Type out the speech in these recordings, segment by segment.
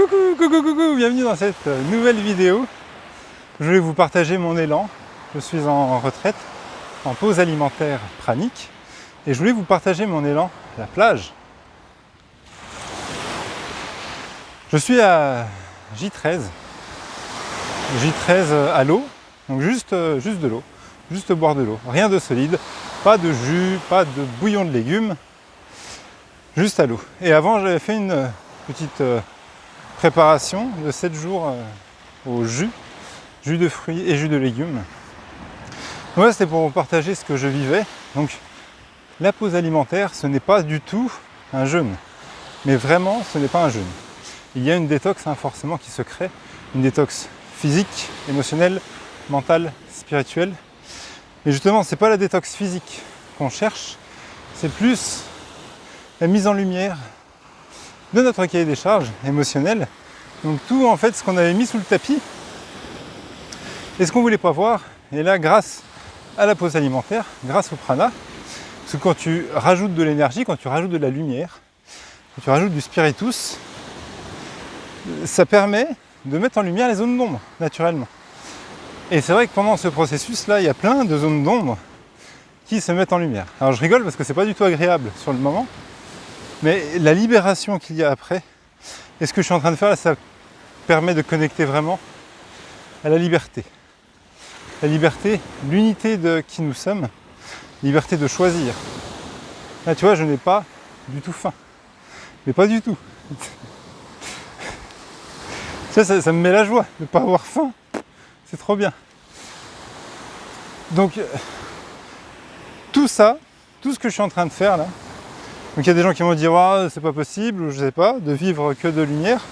Coucou, bienvenue dans cette nouvelle vidéo. Je voulais vous partager mon élan. Je suis en retraite, en pause alimentaire pranique, et je voulais vous partager mon élan à la plage. Je suis à J13 à l'eau, donc juste de l'eau, juste boire de l'eau, rien de solide, pas de jus, pas de bouillon de légumes, juste à l'eau. Et avant j'avais fait une petite préparation de 7 jours au jus de fruits et jus de légumes. Moi, c'était pour vous partager ce que je vivais. Donc la pause alimentaire, ce n'est pas du tout un jeûne, mais vraiment ce n'est pas un jeûne. Il y a une détox forcément qui se crée, une détox physique, émotionnelle, mentale, spirituelle. Et justement, c'est pas la détox physique qu'on cherche, c'est plus la mise en lumière de notre cahier des charges émotionnel. Donc tout en fait ce qu'on avait mis sous le tapis et ce qu'on voulait pas voir. Et là, grâce à la pause alimentaire, grâce au prana, parce que quand tu rajoutes de l'énergie, quand tu rajoutes de la lumière, quand tu rajoutes du spiritus, ça permet de mettre en lumière les zones d'ombre naturellement. Et c'est vrai que pendant ce processus-là, il y a plein de zones d'ombre qui se mettent en lumière. Alors je rigole parce que c'est pas du tout agréable sur le moment, mais la libération qu'il y a après, et ce que je suis en train de faire là, ça permet de connecter vraiment à la liberté. La liberté, l'unité de qui nous sommes, liberté de choisir. Là tu vois, je n'ai pas du tout faim. Mais pas du tout. Ça me met la joie de ne pas avoir faim. C'est trop bien. Donc, tout ça, tout ce que je suis en train de faire là, donc il y a des gens qui vont dire ah, c'est pas possible, ou je sais pas, de vivre que de lumière.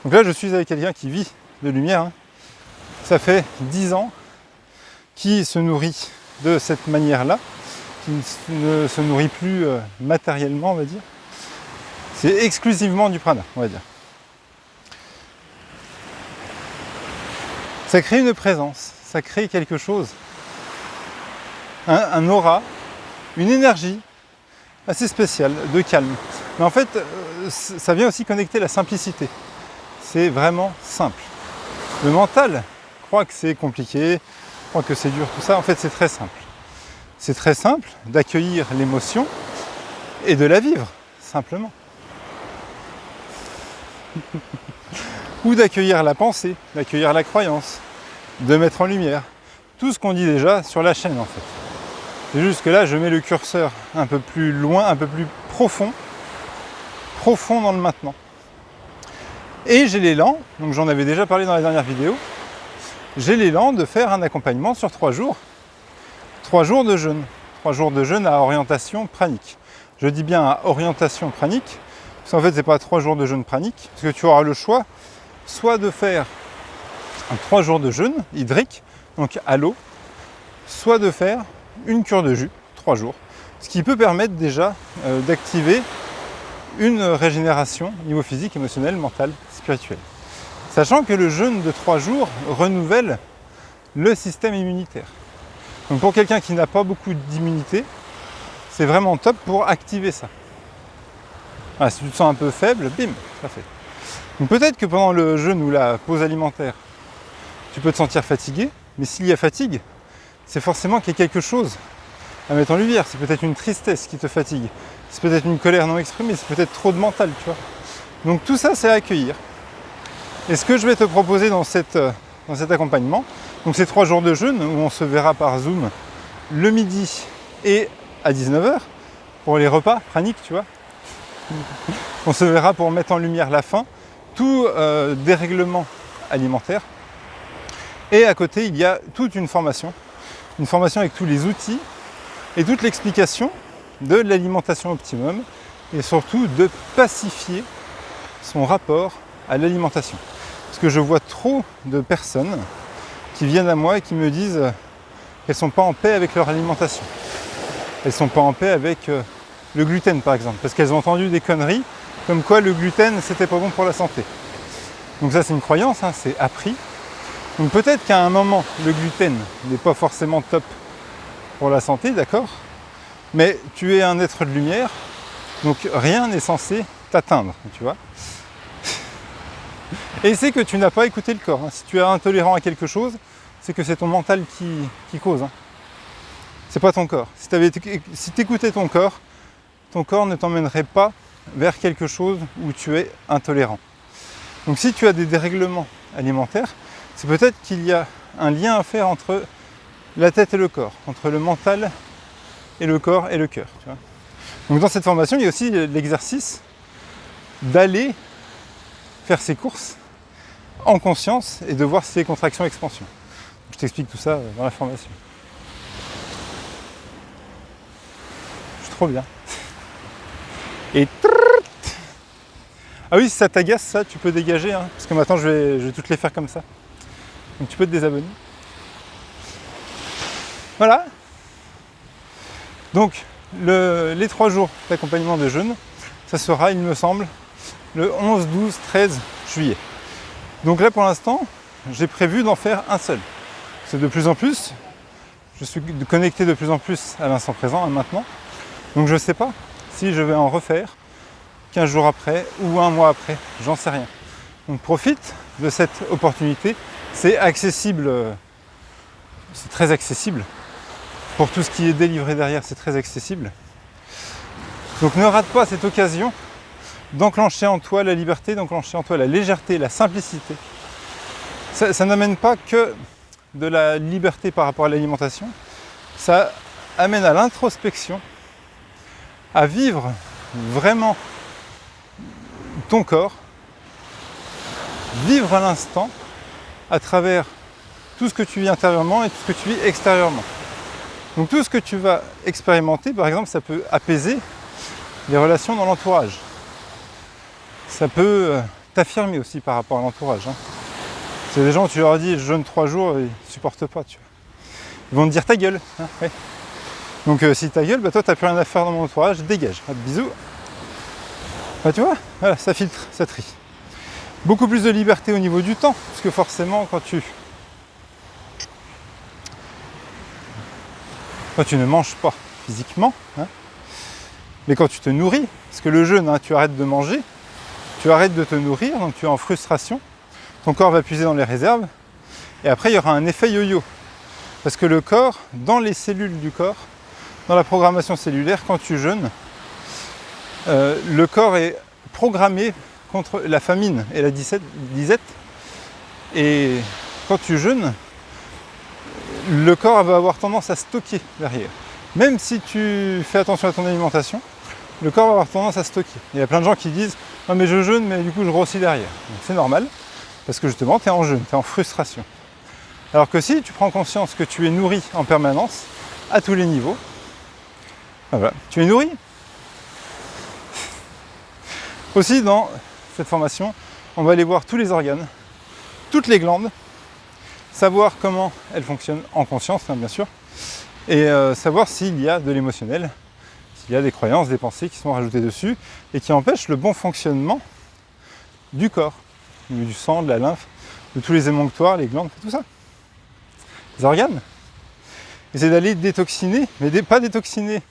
Donc là, je suis avec quelqu'un qui vit de lumière. Hein. Ça fait 10 ans qui se nourrit de cette manière-là, qui ne se nourrit plus matériellement, on va dire. C'est exclusivement du prana, on va dire. Ça crée une présence, ça crée quelque chose, un aura, une énergie assez spéciale, de calme. Mais en fait, ça vient aussi connecter la simplicité. C'est vraiment simple. Le mental croit que c'est compliqué, croit que c'est dur, tout ça. En fait, c'est très simple. C'est très simple d'accueillir l'émotion et de la vivre, simplement. Ou d'accueillir la pensée, d'accueillir la croyance, de mettre en lumière. Tout ce qu'on dit déjà sur la chaîne, en fait. C'est juste que là, je mets le curseur un peu plus loin, un peu plus profond dans le maintenant. Et j'ai l'élan, donc j'en avais déjà parlé dans la dernière vidéo, j'ai l'élan de faire un accompagnement sur 3 jours. 3 jours de jeûne. 3 jours de jeûne à orientation pranique. Je dis bien à orientation pranique, parce qu'en fait, c'est pas 3 jours de jeûne pranique, parce que tu auras le choix, soit de faire 3 jours de jeûne hydrique, donc à l'eau, soit de faire une cure de jus, 3 jours, ce qui peut permettre déjà d'activer une régénération niveau physique, émotionnel, mental, spirituel. Sachant que le jeûne de 3 jours renouvelle le système immunitaire. Donc pour quelqu'un qui n'a pas beaucoup d'immunité, c'est vraiment top pour activer ça. Voilà, si tu te sens un peu faible, bim, ça fait. Donc peut-être que pendant le jeûne ou la pause alimentaire, tu peux te sentir fatigué, mais s'il y a fatigue, c'est forcément qu'il y a quelque chose à mettre en lumière. C'est peut-être une tristesse qui te fatigue, c'est peut-être une colère non exprimée, c'est peut-être trop de mental, tu vois. Donc tout ça, c'est à accueillir. Et ce que je vais te proposer dans cet accompagnement, donc c'est 3 jours de jeûne où on se verra par Zoom le midi et à 19h pour les repas praniques, tu vois. On se verra pour mettre en lumière la faim, tout dérèglement alimentaire. Et à côté, il y a toute une formation avec tous les outils et toute l'explication de l'alimentation optimum et surtout de pacifier son rapport à l'alimentation. Parce que je vois trop de personnes qui viennent à moi et qui me disent qu'elles ne sont pas en paix avec leur alimentation. Elles ne sont pas en paix avec le gluten par exemple, parce qu'elles ont entendu des conneries comme quoi le gluten c'était pas bon pour la santé. Donc ça c'est une croyance, hein, c'est appris. Donc peut-être qu'à un moment, le gluten n'est pas forcément top pour la santé, d'accord, mais tu es un être de lumière, donc rien n'est censé t'atteindre, tu vois. Et c'est que tu n'as pas écouté le corps. Hein. Si tu es intolérant à quelque chose, c'est que c'est ton mental qui cause. Hein. C'est pas ton corps. Si tu écoutais ton corps ne t'emmènerait pas vers quelque chose où tu es intolérant. Donc si tu as des dérèglements alimentaires, c'est peut-être qu'il y a un lien à faire entre la tête et le corps, entre le mental et le corps et le cœur. Tu vois. Donc dans cette formation, il y a aussi l'exercice d'aller faire ses courses en conscience et de voir ses contractions-expansions. Je t'explique tout ça dans la formation. Je suis trop bien. Et ah oui, si ça t'agace, ça, tu peux dégager, hein, parce que maintenant je vais toutes les faire comme ça. Donc tu peux te désabonner. Voilà. Donc les 3 jours d'accompagnement de jeûne, ça sera, il me semble, le 11, 12, 13 juillet. Donc là pour l'instant, j'ai prévu d'en faire un seul. C'est de plus en plus, je suis connecté de plus en plus à l'instant présent, à maintenant. Donc je ne sais pas si je vais en refaire 15 jours après ou un mois après, j'en sais rien. Donc profite de cette opportunité, c'est accessible, c'est très accessible. Pour tout ce qui est délivré derrière, c'est très accessible. Donc ne rate pas cette occasion d'enclencher en toi la liberté, d'enclencher en toi la légèreté, la simplicité. Ça n'amène pas que de la liberté par rapport à l'alimentation, ça amène à l'introspection, à vivre vraiment ton corps, vivre à l'instant à travers tout ce que tu vis intérieurement et tout ce que tu vis extérieurement. Donc tout ce que tu vas expérimenter, par exemple, ça peut apaiser les relations dans l'entourage. Ça peut t'affirmer aussi par rapport à l'entourage. Hein. C'est des gens, tu leur dis je jeûne 3 jours, ils ne supportent pas. Tu vois. Ils vont te dire ta gueule. Hein, ouais. Donc si ta gueule, bah, toi tu n'as plus rien à faire dans mon entourage, dégage. Bisous. Bah, tu vois, voilà, ça filtre, ça trie. Beaucoup plus de liberté au niveau du temps, parce que forcément quand tu ne manges pas physiquement, hein, mais quand tu te nourris, parce que le jeûne, hein, tu arrêtes de manger, tu arrêtes de te nourrir, donc tu es en frustration, ton corps va puiser dans les réserves, et après il y aura un effet yo-yo. Parce que le corps, dans les cellules du corps, dans la programmation cellulaire, quand tu jeûnes, le corps est programmé contre la famine et la disette, et quand tu jeûnes, le corps va avoir tendance à stocker derrière. Même si tu fais attention à ton alimentation, le corps va avoir tendance à stocker. Il y a plein de gens qui disent « Non mais je jeûne, mais du coup je grossis derrière ». C'est normal, parce que justement tu es en jeûne, tu es en frustration. Alors que si tu prends conscience que tu es nourri en permanence, à tous les niveaux, ben voilà, tu es nourri. Aussi dans cette formation, on va aller voir tous les organes, toutes les glandes, savoir comment elles fonctionnent en conscience, hein, bien sûr, et savoir s'il y a de l'émotionnel, s'il y a des croyances, des pensées qui sont rajoutées dessus et qui empêchent le bon fonctionnement du corps, du sang, de la lymphe, de tous les émonctoires, les glandes, tout ça. Les organes. Et c'est d'aller détoxiner, mais pas détoxiner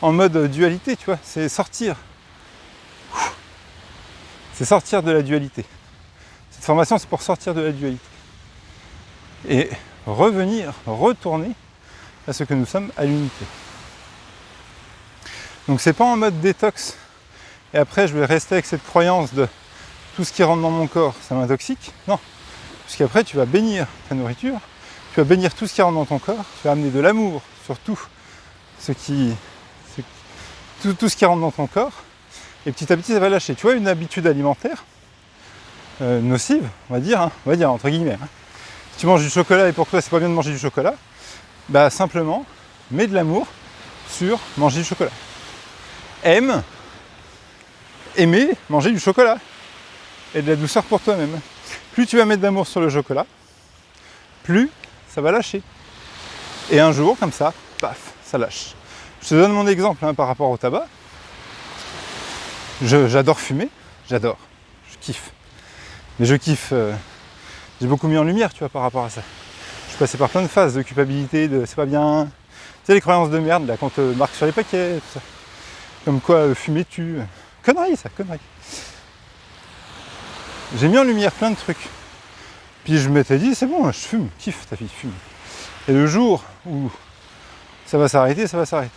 en mode dualité, tu vois, c'est sortir. C'est sortir de la dualité. Cette formation, c'est pour sortir de la dualité. Et revenir, retourner à ce que nous sommes, à l'unité. Donc c'est pas en mode détox, et après je vais rester avec cette croyance de tout ce qui rentre dans mon corps, ça m'intoxique. Non, puisqu'après tu vas bénir ta nourriture, tu vas bénir tout ce qui rentre dans ton corps, tu vas amener de l'amour sur tout ce qui rentre dans ton corps, et petit à petit ça va lâcher. Tu vois, une habitude alimentaire nocive, on va dire entre guillemets. Hein. Si tu manges du chocolat et pour toi c'est pas bien de manger du chocolat, bah simplement mets de l'amour sur manger du chocolat. Aimer manger du chocolat et de la douceur pour toi-même. Plus tu vas mettre d'amour sur le chocolat, plus ça va lâcher. Et un jour, comme ça, paf, ça lâche. Je te donne mon exemple hein, par rapport au tabac. J'adore fumer, je kiffe. Mais je kiffe, j'ai beaucoup mis en lumière, tu vois, par rapport à ça. Je suis passé par plein de phases de culpabilité, de c'est pas bien. Tu sais, les croyances de merde, là, qu'on te marque sur les paquets, tout ça. Comme quoi, fumer tue. Connerie, ça, connerie. j'ai mis en lumière plein de trucs. Puis je m'étais dit, c'est bon, je fume, kiffe ta vie, fume. Et le jour où ça va s'arrêter, ça va s'arrêter.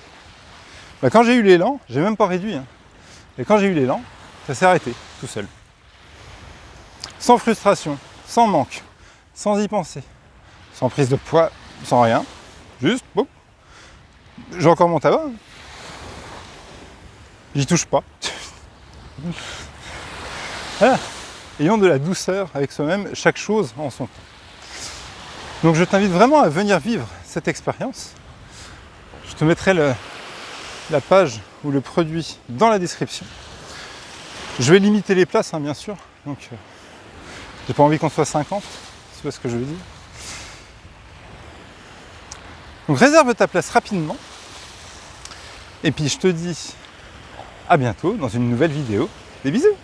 Bah, quand j'ai eu l'élan, j'ai même pas réduit. Hein. Et quand j'ai eu l'élan, ça s'est arrêté, tout seul. Sans frustration, sans manque, sans y penser, sans prise de poids, sans rien. Juste, boum. J'ai encore mon tabac. Hein. J'y touche pas. Voilà. Ayons de la douceur avec soi-même, chaque chose en son temps. Donc je t'invite vraiment à venir vivre cette expérience. Je te mettrai la page ou le produit dans la description. Je vais limiter les places, hein, bien sûr. Donc j'ai pas envie qu'on soit 50, tu vois ce que je veux dire. Donc réserve ta place rapidement. Et puis je te dis à bientôt dans une nouvelle vidéo. Des bisous!